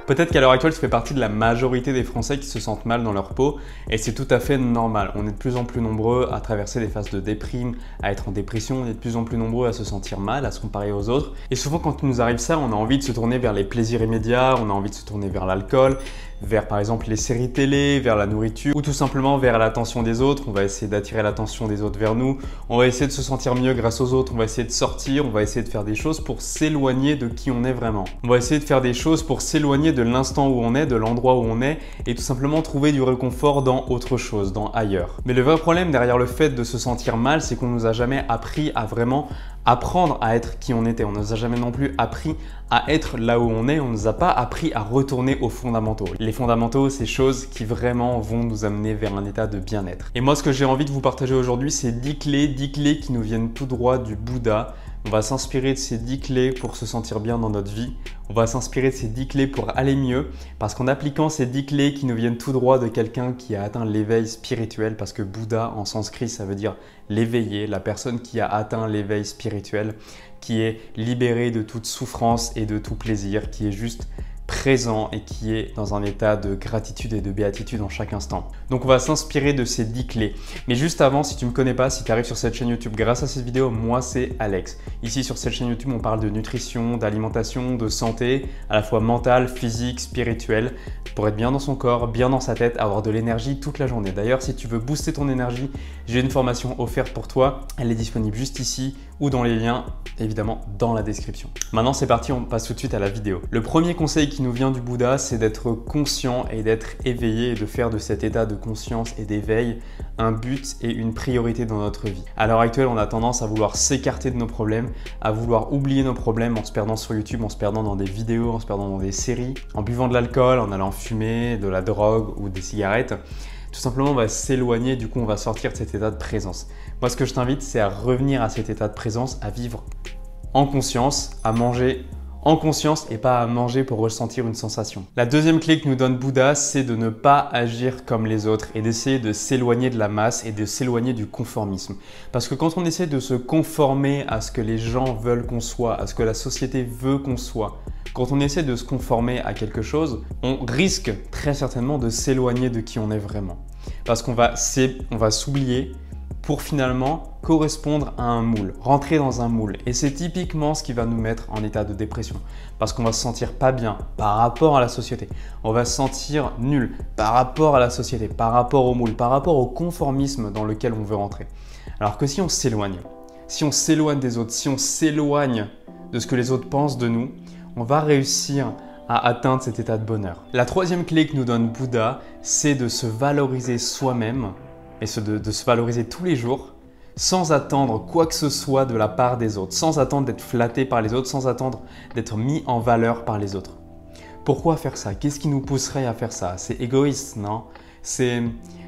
Peut-être qu'à l'heure actuelle, tu fais partie de la majorité des Français qui se sentent mal dans leur peau et c'est tout à fait normal. On est de plus en plus nombreux à traverser des phases de déprime, à être en dépression, on est de plus en plus nombreux à se sentir mal, à se comparer aux autres. Et souvent quand il nous arrive ça, on a envie de se tourner vers les plaisirs immédiats, on a envie de se tourner vers l'alcool, vers par exemple les séries télé, vers la nourriture ou tout simplement vers l'attention des autres. On va essayer d'attirer l'attention des autres vers nous, on va essayer de se sentir mieux grâce aux autres, on va essayer de sortir, on va essayer de faire des choses pour s'éloigner de qui on est vraiment. On va essayer de faire des choses pour s'éloigner de l'instant où on est, de l'endroit où on est et tout simplement trouver du réconfort dans autre chose, dans ailleurs. Mais le vrai problème derrière le fait de se sentir mal, c'est qu'on nous a jamais appris à vraiment apprendre à être qui on était. On ne nous a jamais non plus appris à être là où on est. On ne nous a pas appris à retourner aux fondamentaux. Les fondamentaux, c'est choses qui vraiment vont nous amener vers un état de bien-être. Et moi, ce que j'ai envie de vous partager aujourd'hui, c'est 10 clés qui nous viennent tout droit du Bouddha. On va s'inspirer de ces 10 clés pour se sentir bien dans notre vie. On va s'inspirer de ces 10 clés pour aller mieux parce qu'en appliquant ces 10 clés qui nous viennent tout droit de quelqu'un qui a atteint l'éveil spirituel, parce que Bouddha en sanskrit ça veut dire l'éveillé, la personne qui a atteint l'éveil spirituel, qui est libérée de toute souffrance et de tout plaisir, qui est juste présent et qui est dans un état de gratitude et de béatitude en chaque instant. Donc on va s'inspirer de ces 10 clés. Mais juste avant, si tu ne me connais pas, si tu arrives sur cette chaîne YouTube grâce à cette vidéo, moi c'est Alex. Ici sur cette chaîne YouTube, on parle de nutrition, d'alimentation, de santé, à la fois mentale, physique, spirituelle, pour être bien dans son corps, bien dans sa tête, avoir de l'énergie toute la journée. D'ailleurs, si tu veux booster ton énergie, j'ai une formation offerte pour toi. Elle est disponible juste ici ou dans les liens, évidemment, dans la description. Maintenant, c'est parti, on passe tout de suite à la vidéo. Le premier conseil qui nous vient du Bouddha, c'est d'être conscient et d'être éveillé et de faire de cet état de conscience et d'éveil un but et une priorité dans notre vie. À l'heure actuelle, on a tendance à vouloir s'écarter de nos problèmes, à vouloir oublier nos problèmes en se perdant sur YouTube, en se perdant dans des vidéos, en se perdant dans des séries, en buvant de l'alcool, en allant fumer, de la drogue ou des cigarettes. Tout simplement, on va s'éloigner, du coup, on va sortir de cet état de présence. Moi, ce que je t'invite, c'est à revenir à cet état de présence, à vivre en conscience, à manger en conscience et pas à manger pour ressentir une sensation. La deuxième clé que nous donne Bouddha, c'est de ne pas agir comme les autres et d'essayer de s'éloigner de la masse et de s'éloigner du conformisme. Parce que quand on essaie de se conformer à ce que les gens veulent qu'on soit, à ce que la société veut qu'on soit, quand on essaie de se conformer à quelque chose, on risque très certainement de s'éloigner de qui on est vraiment. Parce qu'on va s'oublier pour finalement correspondre à un moule, rentrer dans un moule. Et c'est typiquement ce qui va nous mettre en état de dépression. Parce qu'on va se sentir pas bien par rapport à la société. On va se sentir nul par rapport à la société, par rapport au moule, par rapport au conformisme dans lequel on veut rentrer. Alors que si on s'éloigne des autres, si on s'éloigne de ce que les autres pensent de nous, on va réussir à atteindre cet état de bonheur. La troisième clé que nous donne Bouddha, c'est de se valoriser soi-même et de se valoriser tous les jours sans attendre quoi que ce soit de la part des autres, sans attendre d'être flatté par les autres, sans attendre d'être mis en valeur par les autres. Pourquoi faire ça? Qu'est-ce qui nous pousserait à faire ça? C'est égoïste, non? C'est,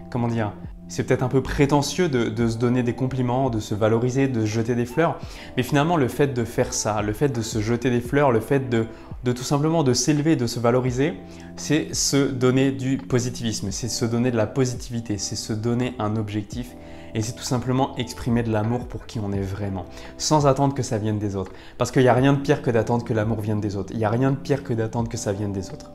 comment dire, c'est peut-être un peu prétentieux de se donner des compliments, de se valoriser, de se jeter des fleurs. Mais finalement, le fait de faire ça, le fait de se jeter des fleurs, le fait de tout simplement de s'élever, de se valoriser, c'est se donner du positivisme, c'est se donner de la positivité, c'est se donner un objectif et c'est tout simplement exprimer de l'amour pour qui on est vraiment, sans attendre que ça vienne des autres. Parce qu'il n'y a rien de pire que d'attendre que l'amour vienne des autres. Il n'y a rien de pire que d'attendre que ça vienne des autres.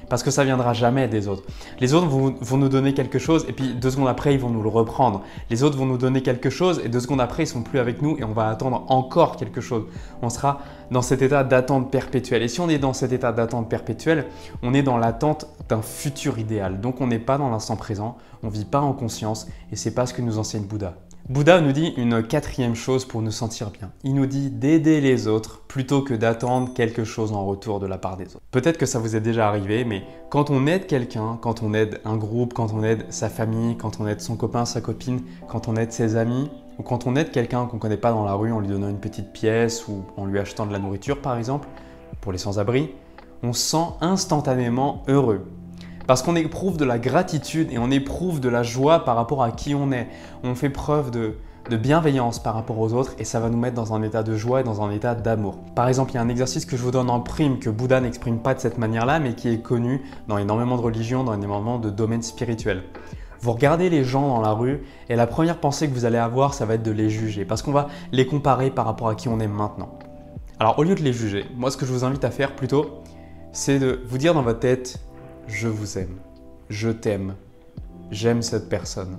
Parce que ça viendra jamais des autres. Les autres vont nous donner quelque chose et puis 2 secondes après, ils vont nous le reprendre. Les autres vont nous donner quelque chose et 2 secondes après, ils sont plus avec nous et on va attendre encore quelque chose. On sera dans cet état d'attente perpétuelle. Et si on est dans cet état d'attente perpétuelle, on est dans l'attente d'un futur idéal. Donc on n'est pas dans l'instant présent, on ne vit pas en conscience et c'est pas ce que nous enseigne Bouddha. Bouddha nous dit une 4e chose pour nous sentir bien. Il nous dit d'aider les autres plutôt que d'attendre quelque chose en retour de la part des autres. Peut-être que ça vous est déjà arrivé, mais quand on aide quelqu'un, quand on aide un groupe, quand on aide sa famille, quand on aide son copain, sa copine, quand on aide ses amis, ou quand on aide quelqu'un qu'on ne connaît pas dans la rue en lui donnant une petite pièce ou en lui achetant de la nourriture par exemple, pour les sans-abri, on se sent instantanément heureux. Parce qu'on éprouve de la gratitude et on éprouve de la joie par rapport à qui on est. On fait preuve de bienveillance par rapport aux autres et ça va nous mettre dans un état de joie et dans un état d'amour. Par exemple, il y a un exercice que je vous donne en prime que Bouddha n'exprime pas de cette manière-là mais qui est connu dans énormément de religions, dans énormément de domaines spirituels. Vous regardez les gens dans la rue et la première pensée que vous allez avoir, ça va être de les juger parce qu'on va les comparer par rapport à qui on est maintenant. Alors au lieu de les juger, moi ce que je vous invite à faire plutôt, c'est de vous dire dans votre tête « je vous aime, je t'aime, j'aime cette personne ».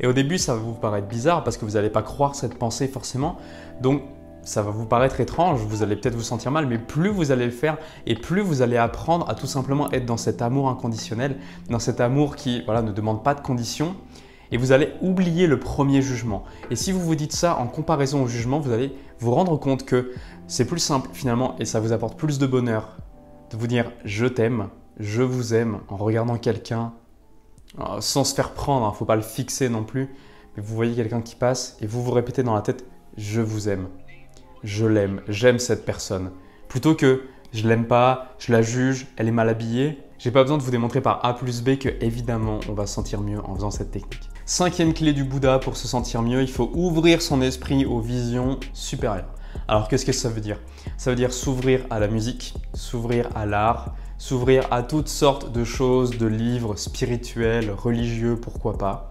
Et au début, ça va vous paraître bizarre parce que vous n'allez pas croire cette pensée forcément. Donc, ça va vous paraître étrange, vous allez peut-être vous sentir mal, mais plus vous allez le faire et plus vous allez apprendre à tout simplement être dans cet amour inconditionnel, dans cet amour qui ne demande pas de conditions. Et vous allez oublier le premier jugement. Et si vous vous dites ça en comparaison au jugement, vous allez vous rendre compte que c'est plus simple finalement et ça vous apporte plus de bonheur de vous dire « je t'aime, je vous aime » en regardant quelqu'un sans se faire prendre, il ne faut pas le fixer non plus, mais vous voyez quelqu'un qui passe et vous vous répétez dans la tête « je vous aime, je l'aime, j'aime cette personne ». Plutôt que « je l'aime pas, je la juge, elle est mal habillée ». J'ai pas besoin de vous démontrer par A plus B que évidemment on va se sentir mieux en faisant cette technique. 5e clé du Bouddha pour se sentir mieux, il faut ouvrir son esprit aux visions supérieures. Alors qu'est-ce que ça veut dire? Ça veut dire s'ouvrir à la musique, s'ouvrir à l'art, s'ouvrir à toutes sortes de choses, de livres spirituels, religieux, pourquoi pas,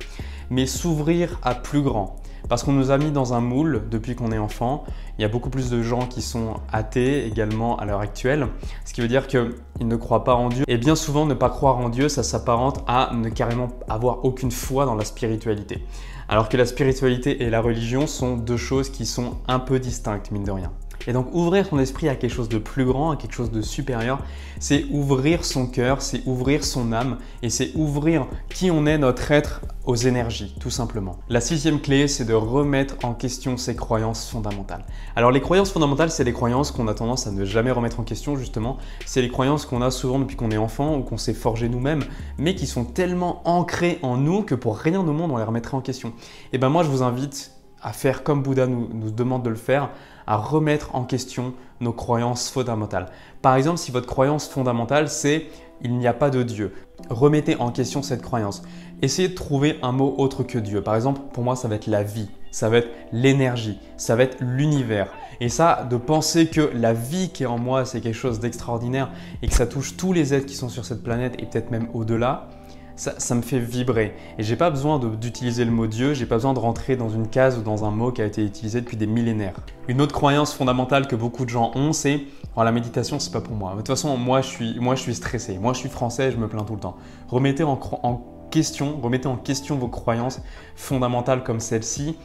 mais s'ouvrir à plus grand. Parce qu'on nous a mis dans un moule depuis qu'on est enfant. Il y a beaucoup plus de gens qui sont athées également à l'heure actuelle, ce qui veut dire qu'ils ne croient pas en Dieu. Et bien souvent, ne pas croire en Dieu, ça s'apparente à ne carrément avoir aucune foi dans la spiritualité. Alors que la spiritualité et la religion sont deux choses qui sont un peu distinctes, mine de rien. Et donc ouvrir son esprit à quelque chose de plus grand, à quelque chose de supérieur, c'est ouvrir son cœur, c'est ouvrir son âme et c'est ouvrir qui on est, notre être, aux énergies, tout simplement. La 6e clé, c'est de remettre en question ses croyances fondamentales. Alors les croyances fondamentales, c'est les croyances qu'on a tendance à ne jamais remettre en question justement. C'est les croyances qu'on a souvent depuis qu'on est enfant ou qu'on s'est forgé nous-mêmes, mais qui sont tellement ancrées en nous que pour rien au monde, on les remettrait en question. Et ben moi, je vous invite à faire comme Bouddha nous demande de le faire, à remettre en question nos croyances fondamentales. Par exemple, si votre croyance fondamentale, c'est « il n'y a pas de Dieu », remettez en question cette croyance. Essayez de trouver un mot autre que Dieu. Par exemple, pour moi, ça va être la vie, ça va être l'énergie, ça va être l'univers. Et ça, de penser que la vie qui est en moi, c'est quelque chose d'extraordinaire et que ça touche tous les êtres qui sont sur cette planète et peut-être même au-delà, ça me fait vibrer. Et j'ai pas besoin d'utiliser le mot Dieu, j'ai pas besoin de rentrer dans une case ou dans un mot qui a été utilisé depuis des millénaires. Une autre croyance fondamentale que beaucoup de gens ont, c'est « la méditation, c'est pas pour moi. De toute façon, moi je suis stressé. Moi, je suis français, je me plains tout le temps. » Remettez en question vos croyances fondamentales comme celle-ci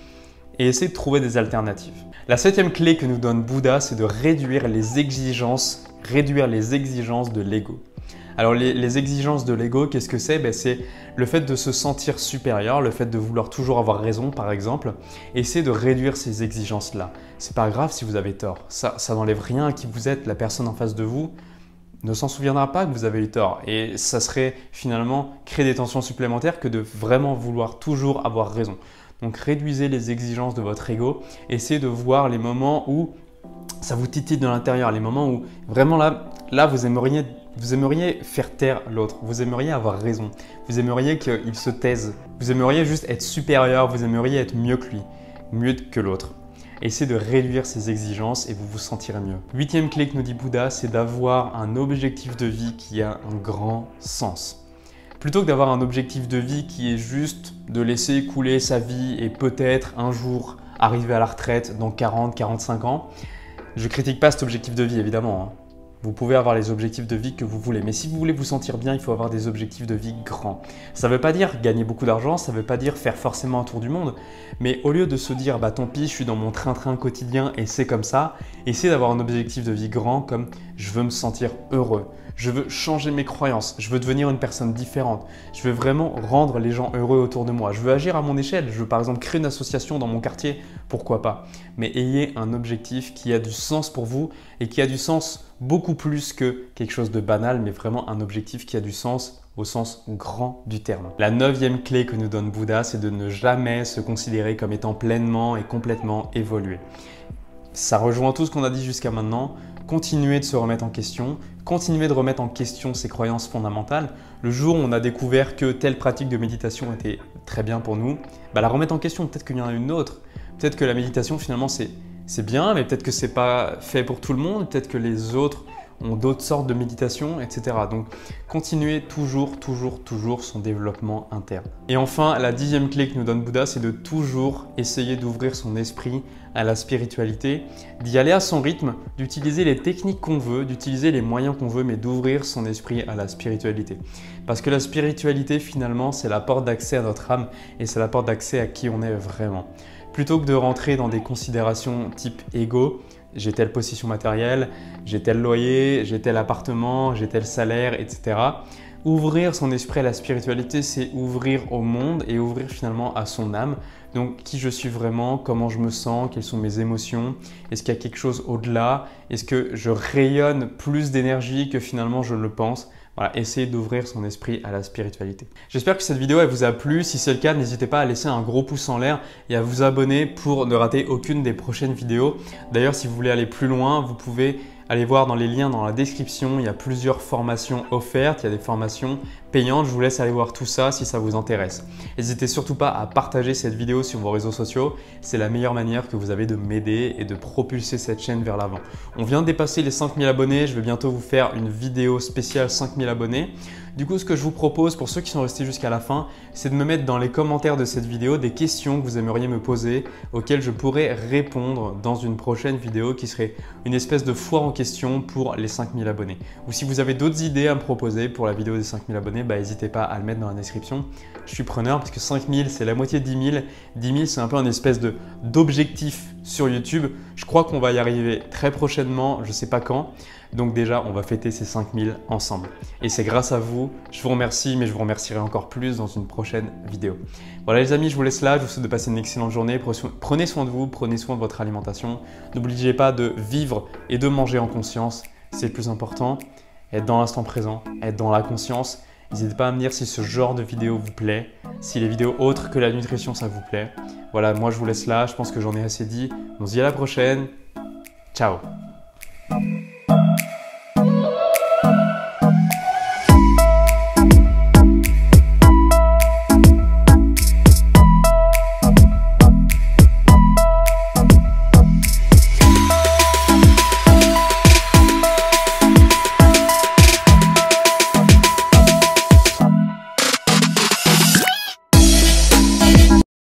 et essayez de trouver des alternatives. La 7e clé que nous donne Bouddha, c'est de réduire les exigences de l'ego. Alors les exigences de l'ego, qu'est-ce que c'est? C'est le fait de se sentir supérieur, le fait de vouloir toujours avoir raison par exemple. Essayez de réduire ces exigences-là. C'est pas grave si vous avez tort, ça n'enlève rien à qui vous êtes. La personne en face de vous ne s'en souviendra pas que vous avez eu tort. Et ça serait finalement créer des tensions supplémentaires que de vraiment vouloir toujours avoir raison. Donc réduisez les exigences de votre ego, essayez de voir les moments où ça vous titille de l'intérieur, les moments où vraiment là vous aimeriez faire taire l'autre, vous aimeriez avoir raison, vous aimeriez qu'il se taise, vous aimeriez juste être supérieur, vous aimeriez être mieux que lui, mieux que l'autre. Essayez de réduire ces exigences et vous vous sentirez mieux. 8e clé que nous dit Bouddha, c'est d'avoir un objectif de vie qui a un grand sens. Plutôt que d'avoir un objectif de vie qui est juste de laisser couler sa vie et peut-être un jour arriver à la retraite dans 40-45 ans, je ne critique pas cet objectif de vie évidemment. Vous pouvez avoir les objectifs de vie que vous voulez, mais si vous voulez vous sentir bien, il faut avoir des objectifs de vie grands. Ça ne veut pas dire gagner beaucoup d'argent, ça ne veut pas dire faire forcément un tour du monde, mais au lieu de se dire « tant pis, je suis dans mon train-train quotidien et c'est comme ça », essayez d'avoir un objectif de vie grand comme « je veux me sentir heureux ». Je veux changer mes croyances, je veux devenir une personne différente, je veux vraiment rendre les gens heureux autour de moi, je veux agir à mon échelle, je veux par exemple créer une association dans mon quartier, pourquoi pas. Mais ayez un objectif qui a du sens pour vous et qui a du sens beaucoup plus que quelque chose de banal, mais vraiment un objectif qui a du sens au sens grand du terme. La 9e clé que nous donne Bouddha, c'est de ne jamais se considérer comme étant pleinement et complètement évolué. Ça rejoint tout ce qu'on a dit jusqu'à maintenant. Continuez de se remettre en question, continuez de remettre en question ses croyances fondamentales. Le jour où on a découvert que telle pratique de méditation était très bien pour nous, la remettre en question, peut-être qu'il y en a une autre. Peut-être que la méditation finalement c'est bien, mais peut-être que c'est pas fait pour tout le monde, peut-être que les autres ont d'autres sortes de méditations, etc. Donc, continuez toujours son développement interne. Et enfin, la 10e clé que nous donne Bouddha, c'est de toujours essayer d'ouvrir son esprit à la spiritualité, d'y aller à son rythme, d'utiliser les techniques qu'on veut, d'utiliser les moyens qu'on veut, mais d'ouvrir son esprit à la spiritualité. Parce que la spiritualité, finalement, c'est la porte d'accès à notre âme et c'est la porte d'accès à qui on est vraiment. Plutôt que de rentrer dans des considérations type ego, j'ai telle position matérielle, j'ai tel loyer, j'ai tel appartement, j'ai tel salaire, etc. Ouvrir son esprit à la spiritualité, c'est ouvrir au monde et ouvrir finalement à son âme. Donc, qui je suis vraiment, comment je me sens, quelles sont mes émotions, est-ce qu'il y a quelque chose au-delà, est-ce que je rayonne plus d'énergie que finalement je le pense. Voilà, essayez d'ouvrir son esprit à la spiritualité. J'espère que cette vidéo elle vous a plu. Si c'est le cas, n'hésitez pas à laisser un gros pouce en l'air et à vous abonner pour ne rater aucune des prochaines vidéos. D'ailleurs, si vous voulez aller plus loin, vous pouvez aller voir dans les liens dans la description. Il y a plusieurs formations offertes, il y a des formations payantes. Je vous laisse aller voir tout ça si ça vous intéresse. N'hésitez surtout pas à partager cette vidéo sur vos réseaux sociaux. C'est la meilleure manière que vous avez de m'aider et de propulser cette chaîne vers l'avant. On vient de dépasser les 5000 abonnés. Je vais bientôt vous faire une vidéo spéciale 5000 abonnés. Du coup, ce que je vous propose pour ceux qui sont restés jusqu'à la fin, c'est de me mettre dans les commentaires de cette vidéo des questions que vous aimeriez me poser auxquelles je pourrais répondre dans une prochaine vidéo qui serait une espèce de foire en question pour les 5000 abonnés. Ou si vous avez d'autres idées à me proposer pour la vidéo des 5000 abonnés, n'hésitez pas à le mettre dans la description. Je suis preneur parce que 5000 c'est la moitié de 10 000. 10 000 c'est un peu un espèce d'objectif sur YouTube. Je crois qu'on va y arriver très prochainement, je ne sais pas quand. Donc déjà, on va fêter ces 5000 ensemble. Et c'est grâce à vous, je vous remercie, mais je vous remercierai encore plus dans une prochaine vidéo. Voilà les amis, je vous laisse là, je vous souhaite de passer une excellente journée. Prenez soin de vous, prenez soin de votre alimentation. N'oubliez pas de vivre et de manger en conscience, c'est le plus important. Être dans l'instant présent, être dans la conscience. N'hésitez pas à me dire si ce genre de vidéo vous plaît, si les vidéos autres que la nutrition ça vous plaît. Voilà, moi je vous laisse là, je pense que j'en ai assez dit. On se dit à la prochaine. Ciao!